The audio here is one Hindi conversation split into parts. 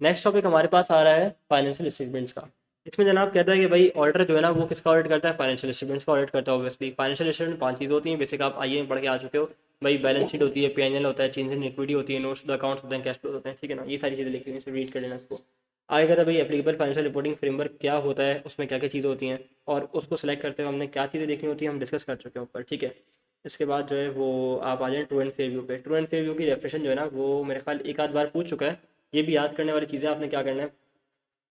नेक्स्ट टॉपिक हमारे पास आ रहा है फाइनेंशियल स्टेटमेंट्स का। इसमें जनाब कहता है कि भाई ऑडिटर जो है ना वो किसका ऑडिट करता है, फाइनेंशियल स्टेटमेंट्स का ऑडिट करता है। ऑब्वियसली फाइनेंशियल स्टेटमेंट 5 चीज़ होती हैं, बेसिक आप आइए में पढ़ के आ चुके हो भाई। बैलेंस शीट होती है, पीएनएल होता है, चेंज इन इक्विटी होती है, नोट्स द अकाउंट्स होते हैं, कैश फ्लो होते हैं, ठीक है ना। ये सारी चीज़ें लिखी हुई हैं, रीड कर लेना इसको। आगे कहता है भाई एप्लीकेबल फाइनेंशियल रिपोर्टिंग फ्रेमवर्क क्या होता है, उसमें क्या क्या चीज़ें होती हैं और उसको सेलेक्ट करते हुए हमने क्या चीज़ें देखनी होती है हम डिस्कस कर चुके हैं ऊपर, ठीक है। इसके बाद जो है वो आप आ जाए ट्रू एंड फेयर व्यू पे। ट्रू एंड फेयर व्यू की डेफिनेशन जो है ना वो मेरे ख्याल एक आध बार पूछ चुका है। ये भी याद करने वाली चीज़ें आपने क्या करना है,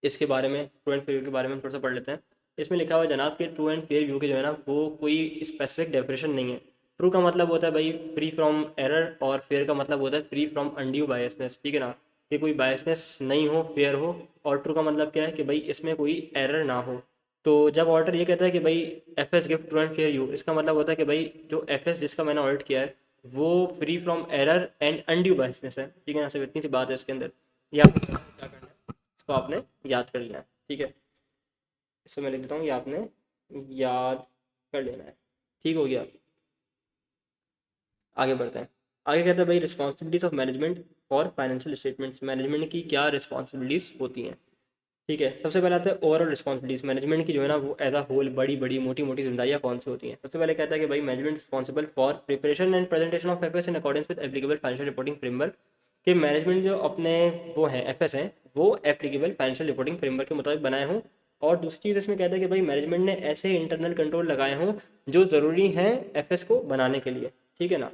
इसके बारे में ट्रू एंड फेयर व्यू के बारे में थोड़ा सा पढ़ लेते हैं। इसमें लिखा हुआ है जनाब कि ट्रू एंड फेयर व्यू के जो है ना वो कोई स्पेसिफिक डेफिनेशन नहीं है। ट्रू का मतलब होता है भाई फ्री फ्रॉम एरर, और फेयर का मतलब होता है फ्री फ्रॉम अनड्यू बायसनेस, ठीक है ना। कि कोई बायसनेस नहीं हो, फेयर हो। और ट्रू का मतलब क्या है कि भाई इसमें कोई एरर ना हो। तो जब ऑडिटर ये कहता है कि भाई F S give true and fair view, इसका मतलब होता है कि भाई जो एफ एस जिसका मैंने ऑडिट किया है वो free from error and undue biasness है, ठीक है ना। सिर्फ इतनी सी बात है इसके अंदर। ये आपको क्या करना है, इसको आपने याद कर लेना है, ठीक है। इसको मैं लिख देता हूँ, ये आपने याद कर लेना है, ठीक हो गया। आगे बढ़ते हैं। आगे कहते हैं भाई responsibilities of management for financial statements. Management की क्या रिस्पॉन्सिबिलिटीज होती हैं, ठीक है। सबसे पहले आता है ओवरऑल रिस्पॉन्सिबिलिटीज। मैनेजमेंट की जो है ना वो एज अ होल बड़ी बड़ी मोटी मोटी जिम्मेदारियाँ कौन सी होती हैं। सबसे पहले कहता है कि भाई management responsible for preparation and presentation of FS in accordance with applicable financial reporting framework. कि मैनेजमेंट जो अपने वो हैं एफएस हैं वो एप्लीकेबल फाइनेंशियल रिपोर्टिंग फ्रेमवर्क के मुताबिक बनाए हों। और दूसरी चीज़ इसमें कहता है कि भाई मैनेजमेंट ने ऐसे इंटरनल कंट्रोल लगाए हों जो ज़रूरी हैं एफएस को बनाने के लिए, ठीक है ना।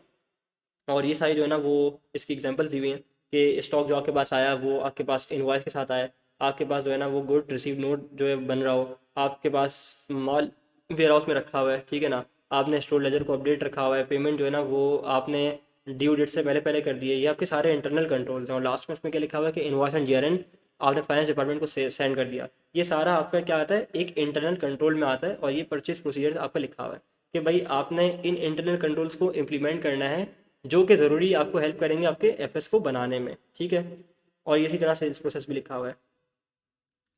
और ये सारी जो है ना वो इसकी एग्जांपल्स दी हुई हैं कि स्टॉक जो आपके पास आया वो आपके पास इनवॉइस के साथ आया, आपके पास जो है ना वो गुड रिसीव नोट जो है बन रहा हो, आपके पास माल वेयर हाउस में रखा हुआ है, ठीक है ना। आपने स्टोर लेजर को अपडेट रखा हुआ है, पेमेंट जो है ना वो आपने ड्यू डेट से पहले पहले कर दी है। ये आपके सारे इंटरनल कंट्रोल्स हैं। और लास्ट में इसमें क्या लिखा हुआ है कि इनवॉइस एंड जीआरएन आपने फाइनेंस डिपार्टमेंट को सेंड कर दिया। ये सारा आपका क्या आता है, एक इंटरनल कंट्रोल में आता है। और ये परचेज प्रोसीजर आपका लिखा हुआ है कि भाई आपने इन इंटरनल कंट्रोल्स को इम्प्लीमेंट करना है जो कि ज़रूरी आपको हेल्प करेंगे आपके एफएस को बनाने में, ठीक है। और इसी तरह सेल्स प्रोसेस भी लिखा हुआ है।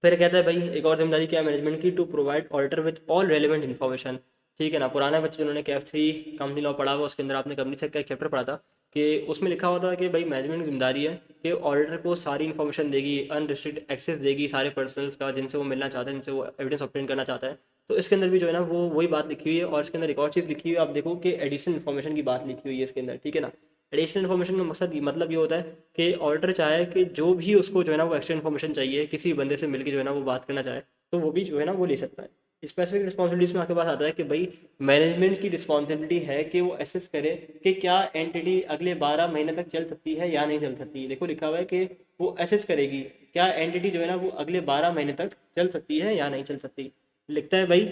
फिर कहता है भाई एक और जिम्मेदारी क्या है मैनेजमेंट की, to provide auditor with all relevant information, ठीक है ना। पुराने बच्चे जिन्होंने कैफ थ्री कंपनी लॉ पढ़ा हुआ उसके अंदर आपने कंपनी सेक्टर का एक चैप्टर पढ़ा था कि उसमें लिखा हुआ था कि भाई मैनेजमेंट की जिम्मेदारी है कि ऑडिटर को सारी इन्फॉर्मेशन देगी, अनरिस्ट्रिक्टेड एक्सेस देगी सारे पर्सनल्स का जिनसे वो मिलना चाहता है, जिनसे वो एविडेंस ऑब्टेन करना चाहता है। तो इसके अंदर भी जो है ना वो वही बात लिखी हुई है। और इसके अंदर एक और चीज़ लिखी हुई है, आप देखो कि एडिशनल इन्फॉर्मेशन की बात लिखी हुई है इसके अंदर, ठीक है ना। एडिशनल इन्फॉर्मेशन का मकसद मतलब ये होता है कि ऑडिटर चाहे कि जो भी उसको जो है ना वो एक्स्ट्रा इन्फॉर्मेशन चाहिए किसी बंदे से मिलकर जो है ना वो बात करना चाहे तो वो भी जो है ना वो ले सकता है। स्पेसिफिक रिस्पॉन्सिबिलिटीज में आपके पास आता है कि भाई मैनेजमेंट की रिस्पॉन्सिबिलिटी है कि वो असेस करे कि क्या एंटिटी अगले 12 महीने तक चल सकती है या नहीं चल सकती। देखो लिखा हुआ है कि वो असेस करेगी क्या एंटिटी जो है ना वो अगले 12 महीने तक चल सकती है या नहीं चल सकती। लिखता है भाई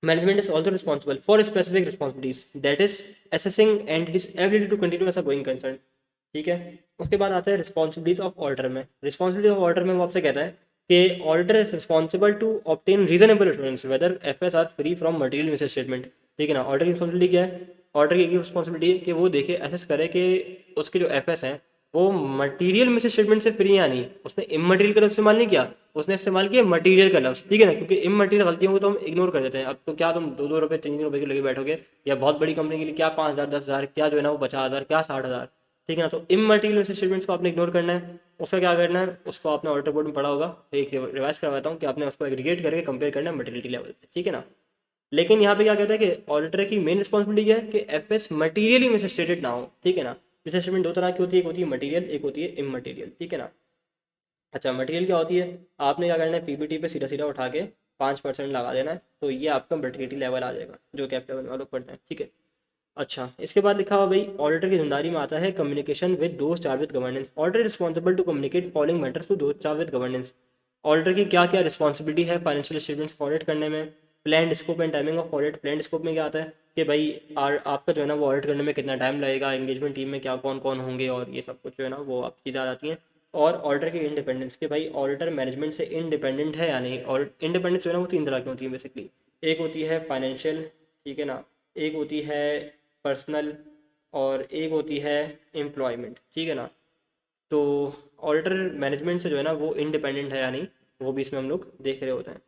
management is also responsible for specific responsibilities that is assessing entities ability to continue as a going concern, ठीक है। उसके बाद आता है रिस्पॉन्सिबिलिटीज ऑफ ऑडिटर में। रिस्पॉन्सिबिलिटी ऑफ ऑडिटर में वो आपसे कहता है कि auditor is responsible to obtain reasonable assurance whether FS are free from material misstatement, ठीक है ना। ऑडिटर की रिस्पॉन्सिबिलिटी क्या है, ऑडिटर की रिस्पॉन्सिबिलिटी है कि वो देखे असेस करे कि उसके जो एफएस हैं वो मटेरियल मिस स्टेटमेंट से फ्री या नहीं। उसने इमटेरियल का लफ्ज़ इस्तेमाल नहीं किया, उसने इस्तेमाल किया मटेरियल का लफ्ज़, ठीक है ना। क्योंकि इमटेरियल गलतियों को तो हम इग्नोर कर देते हैं। अब तो क्या तुम 2-2 रुपये 3-3 रुपये के लगे बैठोगे, या बहुत बड़ी कंपनी के लिए क्या 5,000 10,000 क्या जो है ना वो 50,000 क्या 60,000, ठीक है ना। तो इमटेरियल स्टेटमेंट्स को आपने इग्नोर करना है। उसका क्या करना है, उसको आपने ऑडिटर बोर्ड में पढ़ा होगा, एक रिवाइज करवाता हूँ कि आपने उसको एग्रीगेट करके कंपेयर करना है मटेरियलिटी लेवल से, ठीक है ना। लेकिन यहाँ पे क्या कहता है कि ऑडिटर की मेन रिस्पॉन्सिबिलिटी क्या है कि एफएस मटीरियली मिसस्टेटेड ना हो, ठीक है ना। मिसस्टेटमेंट दो तरह की होती है, एक होती है मटीरियल, एक होती है इमटीरियल, ठीक है ना। अच्छा मटेरियल क्या होती है, आपने क्या करना है पीपीटी पे सीधा सीधा उठा के 5% लगा देना है तो ये आपका मटेरियलिटी लेवल आ जाएगा जो कैफ लेवल में लोग पढ़ते हैं, ठीक है। अच्छा इसके बाद लिखा हुआ भाई ऑडिटर की जिम्मेदारी में आता है communication with those charge with governance. Auditor responsible to communicate following matters to those charge with governance. Auditor की क्या क्या रिस्पॉन्सिबिलिटी है फाइनेंशियल स्टेटमेंट्स ऑडिट करने में। Plan scope and timing of audit. Plan scope में क्या आता है कि भाई आपका जो है ना वो ऑडिट करने में कितना टाइम लगेगा, एंगेजमेंट टीम में क्या कौन कौन होंगे और ये सब कुछ जो है ना वो आप चीज़ें आ जाती हैं। और ऑडिटर की इंडिपेंडेंस कि भाई ऑडिटर मैनेजमेंट से इंडिपेंडेंट है या नहीं। और इंडिपेंडेंस जो है ना वो 3 तरह की होती है बेसिकली। एक होती है फाइनेंशियल, ठीक है ना, एक होती है पर्सनल, और एक होती है एम्प्लॉयमेंट, ठीक है ना। तो ऑडिटर मैनेजमेंट से जो है ना वो इंडिपेंडेंट है या नहीं वो भी इसमें हम लोग देख रहे होते हैं,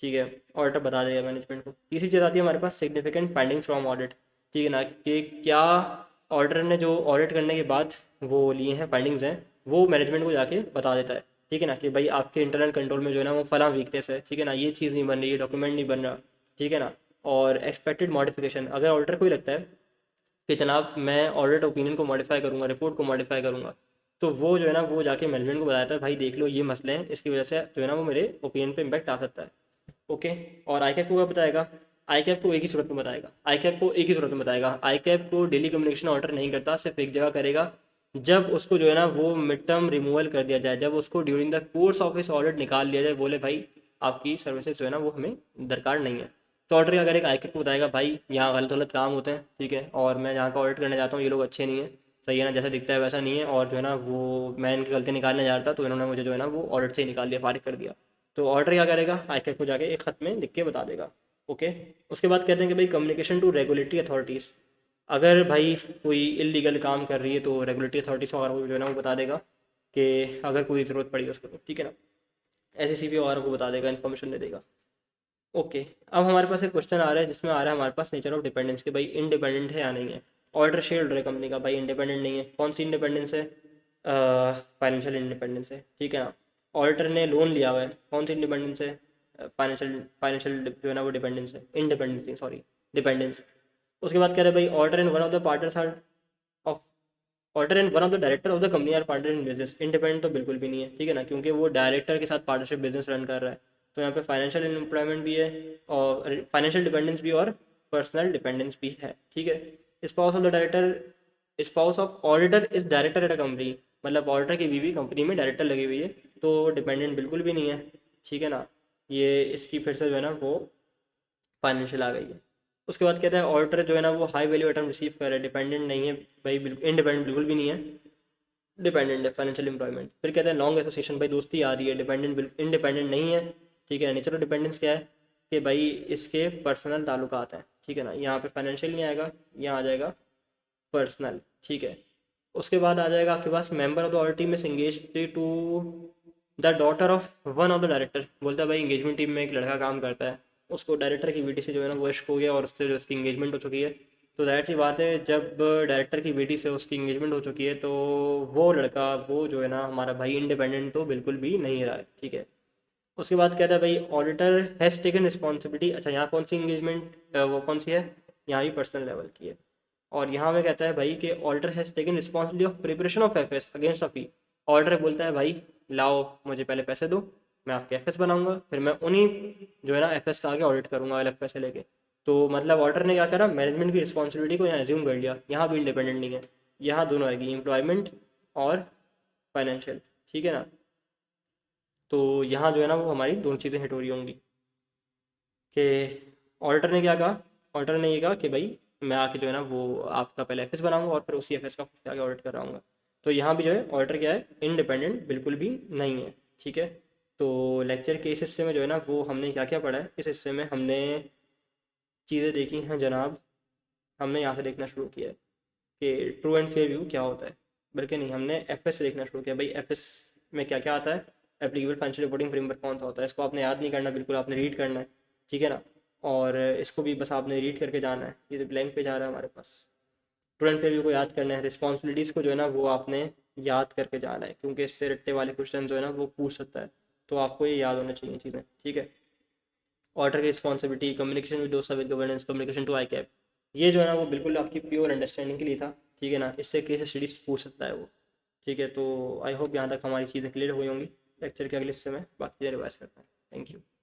ठीक है। ऑडिटर बता देगा मैनेजमेंट को। तीसरी चीज़ आती है हमारे पास सिग्निफिकेंट फाइंडिंग्स फ्रॉम ऑडिट, ठीक है ना, कि क्या ऑडिटर ने जो ऑडिट करने के बाद वो लिए हैं फाइंडिंग्स हैं वो मैनेजमेंट को जाके बता देता है, ठीक है ना, कि भाई आपके इंटरनल कंट्रोल में जो है ना वो फला वीकनेस है, ठीक है ना, ये चीज़ नहीं बन रही, ये डॉक्यूमेंट नहीं बन रहा, ठीक है ना। और एक्सपेक्टेड मॉडिफिकेशन, अगर ऑडिटर को ही लगता है कि जनाब मैं ऑडिट ओपिनियन को मॉडिफाई करूँगा, रिपोर्ट को मॉडिफाई करूँगा, तो वो जो है ना वो जाके मैनेजमेंट को बताता है भाई देख लो ये मसले हैं, इसकी वजह से जो है ना वो मेरे ओपिनियन पे इम्पैक्ट आ सकता है। ओके। और आई कैप को क्या बताएगा? आई कैप को एक ही सूरत में बताएगा, आई कैप को एक ही सूरत में बताएगा, आई कैप को डेली कम्युनिकेशन ऑर्डर नहीं करता, सिर्फ एक जगह करेगा, जब उसको जो है ना वो मिड टर्म रिमूवल कर दिया जाए, जब उसको ड्यूरिंग द कोर्स ऑफ इस ऑडिट निकाल लिया जाए, बोले भाई आपकी सर्विसेज जो है ना वो हमें दरकार नहीं है, तो ऑर्डर क्या करेगा? आई कैप को बताएगा भाई यहाँ गलत गलत काम होते हैं, ठीक है, और मैं जहाँ का ऑडिट करने जाता हूँ ये लोग अच्छे नहीं है, सही है ना, जैसा दिखता है वैसा नहीं है, और जो है ना वो मैं इनकी गलती निकालने जा रहा था तो इन्होंने मुझे जो है ना वो ऑडिट से ही निकाल दिया, फारिग कर दिया। तो ऑर्डर क्या करेगा? आई कैप को जाके एक खत में लिख के बता देगा। ओके। उसके बाद कहते हैं कि भाई कम्युनिकेशन टू रेगुलेटरी अथॉरिटीज़, अगर भाई कोई इलीगल काम कर रही है तो रेगुलेटरी अथॉरिटीज़ वगैरह को जो है ना वो बता देगा कि अगर कोई ज़रूरत पड़ी उसको, तो ठीक है ना, SACP वगैरह को बता देगा, इन्फॉर्मेशन दे देगा। ओके। अब हमारे पास एक क्वेश्चन आ रहा है जिसमें आ रहा है हमारे पास नेचर ऑफ डिपेंडेंस के भाई इंडिपेंडेंट है या नहीं है। ऑर्डर शेयर होल्डर है कंपनी का, भाई इंडिपेंडेंट नहीं है। कौन सी इंडिपेंडेंस है? फाइनेंशियल इंडिपेंडेंस है, ठीक है ना। ऑडिटर ने लोन लिया हुआ है, कौन सी इंडिपेंडेंस है? फाइनेंशियल फाइनेंशियल जो है ना वो डिपेंडेंस है, इंडिपेंडेंस नहीं, सॉरी, डिपेंडेंस। उसके बाद कह रहे हैं भाई auditor and one of the partners or of auditor and one of the director of the company are partner in business, independent तो बिल्कुल भी नहीं है, ठीक है ना, क्योंकि वो डायरेक्टर के साथ पार्टनरशिप बिजनेस रन कर रहा है। तो यहाँ पे फाइनेंशियल एम्प्लॉयमेंट भी है और फाइनेंशियल डिपेंडेंस भी और पर्सनल डिपेंडेंस भी है, ठीक है। Spouse of the director, spouse of auditor is director at a company, मतलब ऑडिटर की बीवी कंपनी में डायरेक्टर लगी हुई है, तो डिपेंडेंट बिल्कुल भी नहीं है, ठीक है ना। ये इसकी फिर से जो है ना वो फाइनेंशियल आ गई है। उसके बाद कहता है ऑडिटर जो है ना वो हाई वैल्यू आइटम रिसीव कर रहा है, डिपेंडेंट नहीं है भाई, बिल्कुल इंडिपेंडेंट बिल्कुल भी नहीं है, डिपेंडेंट है, फाइनेंशियल एम्प्लॉयमेंट। फिर कहता है लॉन्ग एसोसिएशन, भाई दोस्ती आ रही है, डिपेंडेंट इंडिपेंडेंट नहीं है, ठीक है। नेचर ऑफ डिपेंडेंस क्या है कि भाई इसके पर्सनल ताल्लुकात हैं, ठीक है ना, यहाँ पे फाइनेंशियल नहीं आएगा, यहाँ आ जाएगा पर्सनल, ठीक है। उसके बाद आ जाएगा आपके पास member of the audit team में engage to the daughter of one of the director, बोलता है भाई इंगेजमेंट टीम में एक लड़का काम करता है, उसको डायरेक्टर की बेटी से जो है ना वो इश्क हो गया और उससे जो उसकी इंगेजमेंट हो चुकी है। तो जाहिर सी बात है जब डायरेक्टर की बेटी से उसकी इंगेजमेंट हो चुकी है तो वो लड़का वो जो है ना हमारा भाई इंडिपेंडेंट तो बिल्कुल भी नहीं रहा है, ठीक है। उसके बाद कहता है भाई ऑडिटर हैज़ टेकन रिस्पॉन्सिबिलिटी, अच्छा यहाँ कौन सी इंगेजमेंट वो कौन सी है? यहाँ भी पर्सनल लेवल की है। और यहाँ में कहता है भाई कि order has taken responsibility of preparation of FS against a fee, order बोलता है भाई लाओ मुझे पहले पैसे दो, मैं आपके FS बनाऊंगा, फिर मैं उन्हीं जो है ना FS का आगे ऑडिट करूंगा अलग पैसे लेके। तो मतलब ऑर्डर ने क्या करा, मैनेजमेंट की रिस्पॉन्सिबिलिटी को यहाँ एज्यूम कर लिया, यहाँ भी इंडिपेंडेंट नहीं है, यहाँ दोनों आएगी एम्प्लॉयमेंट और फाइनेंशियल, ठीक है ना। तो यहाँ जो है ना वो हमारी दोनों चीज़ें हिट हो रही होंगी कि ऑडिटर ने क्या कहा, ऑडिटर ने ये कहा कि भाई मैं आके जो है ना वो आपका पहले FS बनाऊंगा और फिर उसी FS का खुद से आगे ऑडिट कराऊंगा। तो यहाँ भी जो है ऑडिटर क्या है, इंडिपेंडेंट बिल्कुल भी नहीं है, ठीक है। तो लेक्चर के इस हिस्से में जो है ना वो हमने क्या क्या पढ़ा है, इस हिस्से में हमने चीज़ें देखी हैं जनाब, हमने यहाँ से देखना शुरू किया है कि ट्रू एंड फेयर व्यू क्या होता है, बल्कि नहीं हमने FS से देखना शुरू किया, भाई FS में क्या क्या आता है, एप्लीकेबल फाइनेंशियल रिपोर्टिंग फ्रेमवर्क कौन सा होता है, इसको आपने याद नहीं करना, बिल्कुल आपने रीड करना है, ठीक है ना। और इसको भी बस आपने रीड करके जाना है, ये तो ब्लैंक पे जा रहा है हमारे पास। ट्रू एंड फेयर व्यू को याद करना है, रिस्पॉन्सिबिलिटीज़ को जो है ना वो आपने याद करके जाना है, क्योंकि इससे रट्टे वाले क्वेश्चन जो है ना वो पूछ सकता है, तो आपको ये याद होना चाहिए चीज़ें, ठीक है। ऑर्डर की responsibility, communication with those with governance, communication to I cap, ये जो है ना वो बिल्कुल आपकी प्योर अंडरस्टैंडिंग के लिए था, ठीक है ना, इससे केस स्टडीज पूछ सकता है वो, ठीक है। तो आई होप यहाँ तक हमारी चीज़ें क्लियर हुई होंगी। लेक्चर के अगले हिस्से में बाकी चीज़ें रिवाइज करते हैं। Thank you.